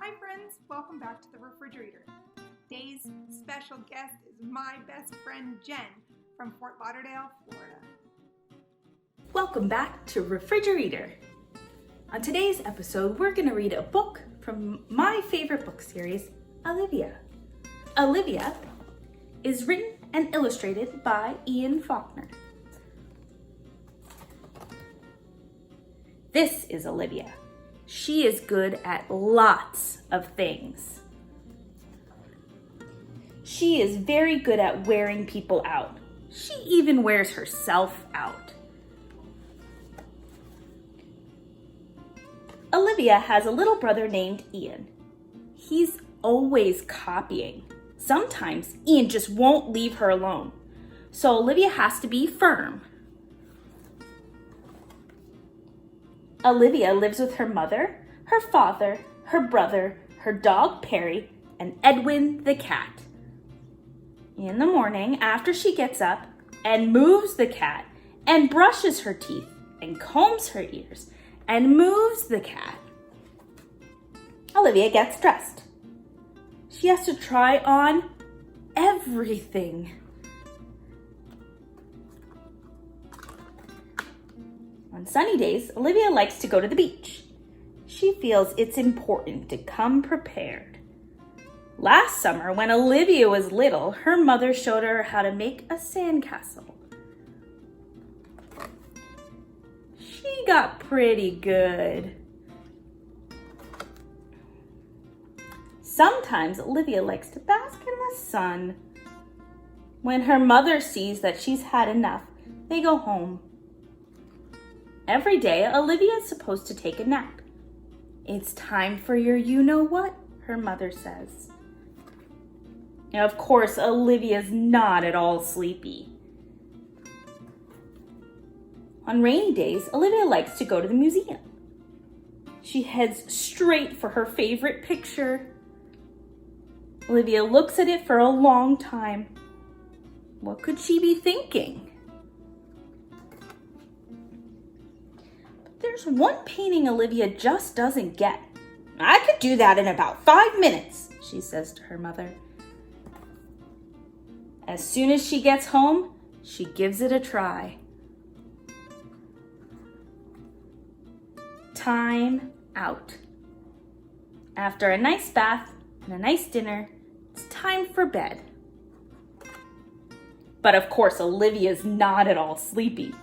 Hi friends, welcome back to the Refrigerator. Today's special guest is my best friend Jen from Fort Lauderdale, Florida. Welcome back to Refrigerator. On today's episode, we're going to read a book from my favorite book series, Olivia. Olivia is written and illustrated by Ian Faulkner. This is Olivia. She is good at lots of things. She is very good at wearing people out. She even wears herself out. Olivia has a little brother named Ian. He's always copying. Sometimes Ian just won't leave her alone. So Olivia has to be firm. Olivia lives with her mother, her father, her brother, her dog Perry, and Edwin the cat. In the morning, after she gets up and moves the cat and brushes her teeth and combs her ears and moves the cat, Olivia gets dressed. She has to try on everything. On sunny days, Olivia likes to go to the beach. She feels it's important to come prepared. Last summer, when Olivia was little, her mother showed her how to make a sandcastle. She got pretty good. Sometimes Olivia likes to bask in the sun. When her mother sees that she's had enough, they go home. Every day, Olivia is supposed to take a nap. It's time for your you-know-what, her mother says. Now, of course, Olivia's not at all sleepy. On rainy days, Olivia likes to go to the museum. She heads straight for her favorite picture. Olivia looks at it for a long time. What could she be thinking? There's one painting Olivia just doesn't get. I could do that in about 5 minutes, she says to her mother. As soon as she gets home, she gives it a try. Time out. After a nice bath and a nice dinner, it's time for bed. But of course, Olivia's not at all sleepy.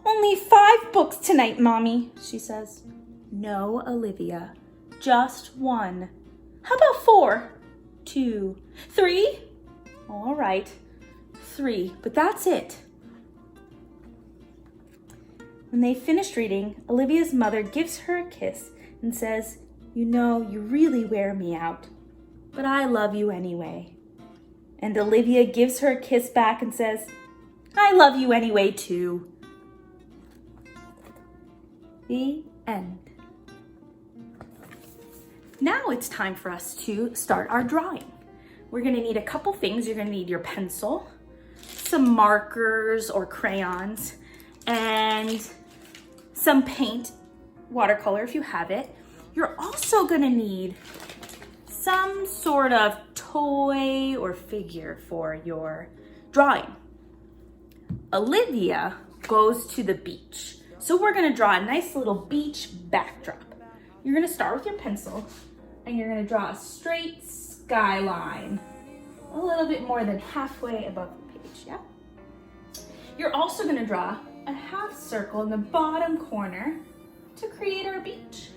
Only 5 books tonight, Mommy, she says. No, Olivia, just 1. How about 4? 2, 3? All right, 3, but that's it. When they finished reading, Olivia's mother gives her a kiss and says, "You know, you really wear me out, but I love you anyway." And Olivia gives her a kiss back and says, "I love you anyway, too." The end. Now it's time for us to start our drawing. We're going to need a couple things. You're going to need your pencil, some markers or crayons, and some paint, watercolor if you have it. You're also going to need some sort of toy or figure for your drawing. Olivia goes to the beach. So we're gonna draw a nice little beach backdrop. You're gonna start with your pencil and you're gonna draw a straight skyline, a little bit more than halfway above the page, yeah? You're also gonna draw a half circle in the bottom corner to create our beach.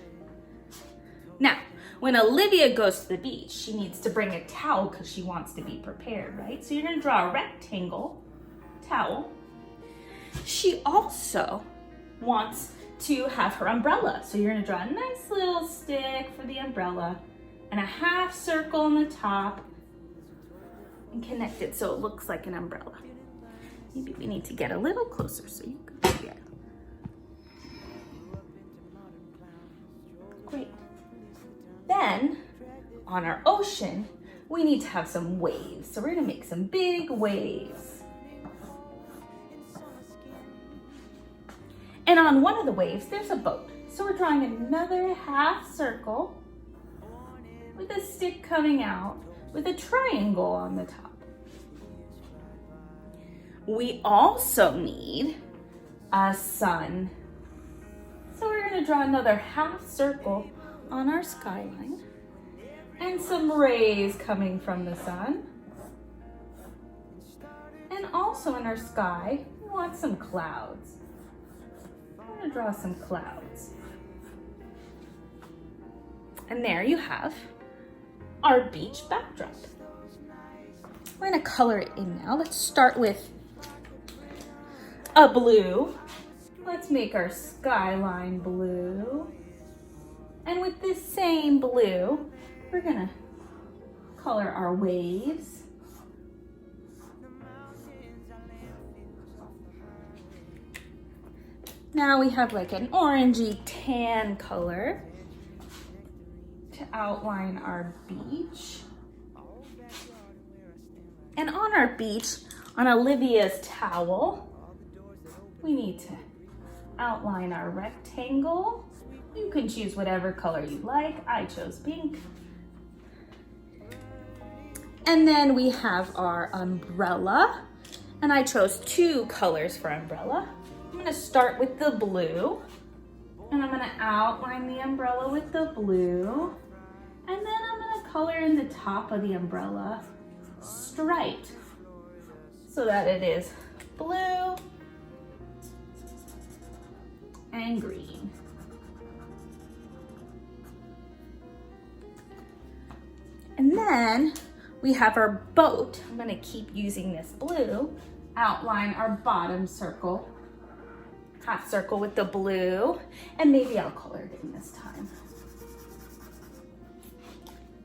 Now, when Olivia goes to the beach, she needs to bring a towel because she wants to be prepared, right? So you're gonna draw a rectangle towel. She also wants to have her umbrella. So you're gonna draw a nice little stick for the umbrella and a half circle on the top and connect it so it looks like an umbrella. Maybe we need to get a little closer so you can see it. Great. Then on our ocean, we need to have some waves. So we're gonna make some big waves. And on one of the waves, there's a boat. So we're drawing another half circle with a stick coming out with a triangle on the top. We also need a sun. So we're gonna draw another half circle on our skyline and some rays coming from the sun. And also in our sky, we want some clouds. I'm gonna draw some clouds. And there you have our beach backdrop. We're gonna color it in now. Let's start with a blue. Let's make our skyline blue. And with this same blue, we're gonna color our waves. Now we have like an orangey tan color to outline our beach. And on our beach, on Olivia's towel, we need to outline our rectangle. You can choose whatever color you like. I chose pink. And then we have our umbrella. And I chose 2 colors for umbrella. I'm gonna start with the blue. And I'm gonna outline the umbrella with the blue. And then I'm gonna color in the top of the umbrella striped so that it is blue and green. And then we have our boat. I'm gonna keep using this blue, outline our bottom circle, half circle with the blue, and maybe I'll color it in this time.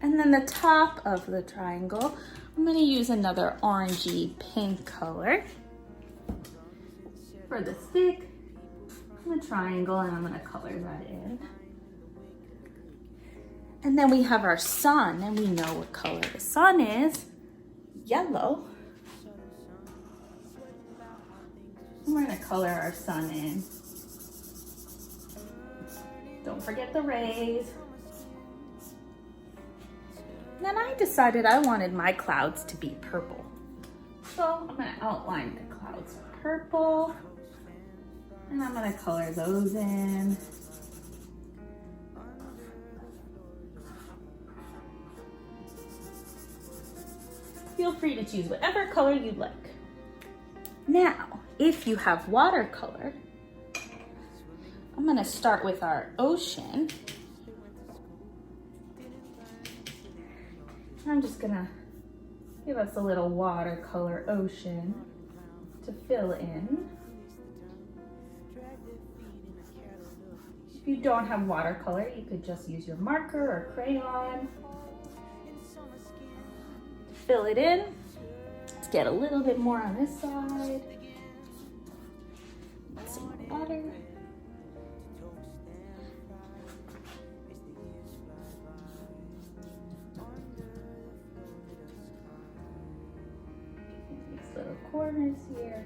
And then the top of the triangle, I'm gonna use another orangey pink color for the stick and the triangle, and I'm gonna color that in. And then we have our sun, and we know what color the sun is, yellow. And we're gonna color our sun in. Don't forget the rays. Then I decided I wanted my clouds to be purple. So I'm gonna outline the clouds purple, and I'm gonna color those in. Feel free to choose whatever color you'd like. Now, if you have watercolor, I'm gonna start with our ocean. I'm just gonna give us a little watercolor ocean to fill in. If you don't have watercolor, you could just use your marker or crayon to fill it in. Let's get a little bit more on this side. Some water. These little corners here.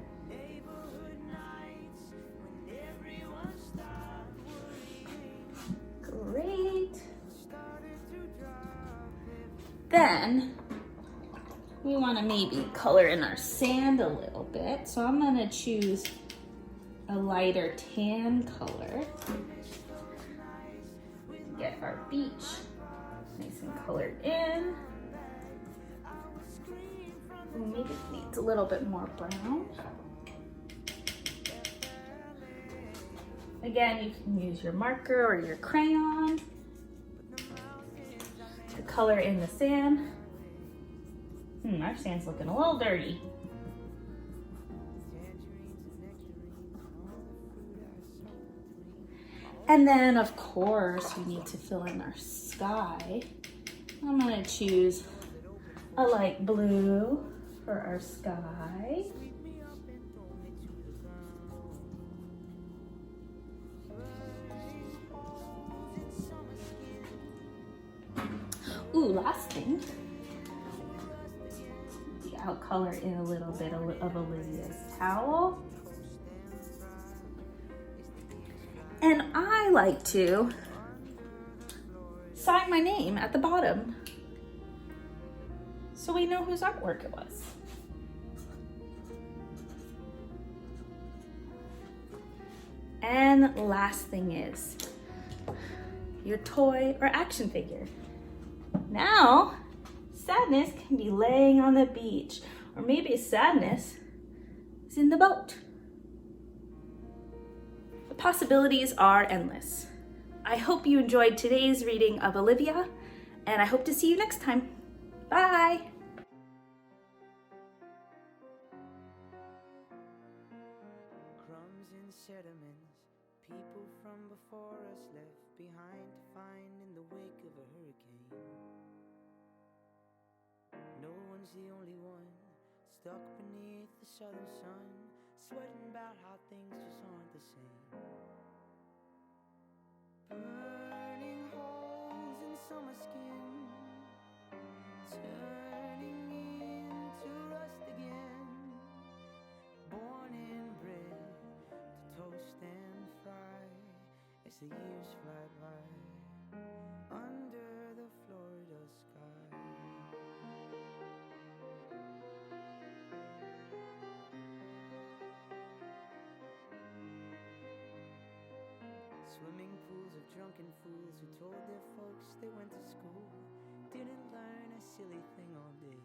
Great. Then we want to maybe color in our sand a little bit. So I'm going to choose a lighter tan color. Get our beach nice and colored in. Maybe it needs a little bit more brown. Again, you can use your marker or your crayon to color in the sand. Our sand's looking a little dirty. And then, of course, we need to fill in our sky. I'm gonna choose a light blue for our sky. Ooh, last thing. I'll color in a little bit of Olivia's towel. And I like to sign my name at the bottom. so we know whose artwork it was. And last thing is your toy or action figure. Now, Sadness can be laying on the beach, or maybe Sadness is in the boat. The possibilities are endless. I hope you enjoyed today's reading of Olivia, and I hope to see you next time. Bye! Crumbs and sediments, people from before us left behind to find in the wake of a hurricane. No one's the only one stuck beneath the southern sun, sweating about how things just aren't the same. Burning holes in summer skin, turning into rust again. Born and bred to toast and fry as the years fly by under the Florida sky. Swimming pools of drunken fools who told their folks they went to school, didn't learn a silly thing all day.